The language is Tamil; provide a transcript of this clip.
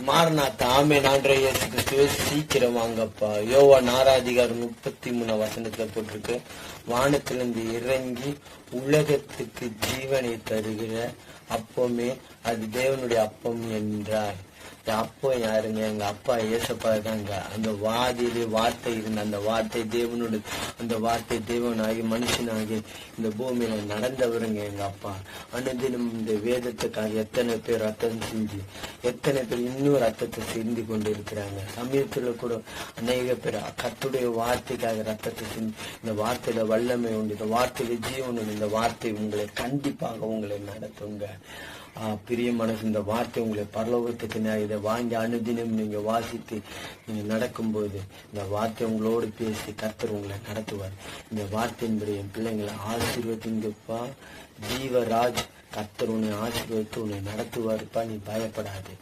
மாறனாத்த ஆமென். ஆண்டவரே இயேசு கிறிஸ்துவே சீக்கிரம் வாங்கப்பா. யோவான் 6:33 போட்டிருக்கு, வானத்திலிருந்து இறங்கி உலகத்துக்கு ஜீவனை தருகிற அப்பமே அது தேவனுடைய அப்பம் என்றார். அப்போ யாருங்க? எங்க அப்பா ஏசப்பா தாங்க. அந்த வாதியிலே வார்த்தை இருந்த அந்த வார்த்தை தேவனோட, அந்த வார்த்தை தேவனாகி மனுஷனாகி இந்த பூமியில நடந்தவருங்க எங்க அப்பா. அனுதினம் இந்த வேதத்துக்காக எத்தனை பேர் ரத்தம் செஞ்சு, எத்தனை பேர் இன்னும் ரத்தத்தை சிந்தி கொண்டு இருக்கிறாங்க. சமயத்துல கூட அநேக பேர் கர்த்தருடைய வார்த்தைக்காக ரத்தத்தை சிந்தி, இந்த வார்த்தையில வல்லமை உண்டு, இந்த வார்த்தையில ஜீவன் உண்டு, இந்த வார்த்தை உங்களை கண்டிப்பாக உங்களை நடத்துங்க. பிரிய மனசு, இந்த வார்த்தை உங்களை பரலோகத்துக்கு இதை வாங்கி அனுதினம் நீங்க வாசித்து நீங்க நடக்கும்போது இந்த வார்த்தை உங்களோடு பேசி கர்த்தர் உங்களை நடத்துவார். இந்த வார்த்தையின்படி என் பிள்ளைங்களை ஆசீர்வதிங்கப்பா. ஜீவராஜ், கர்த்தர் உன்னை ஆசீர்வதித்து உன்னை நடத்துவாருப்பா. நீ பயப்படாது.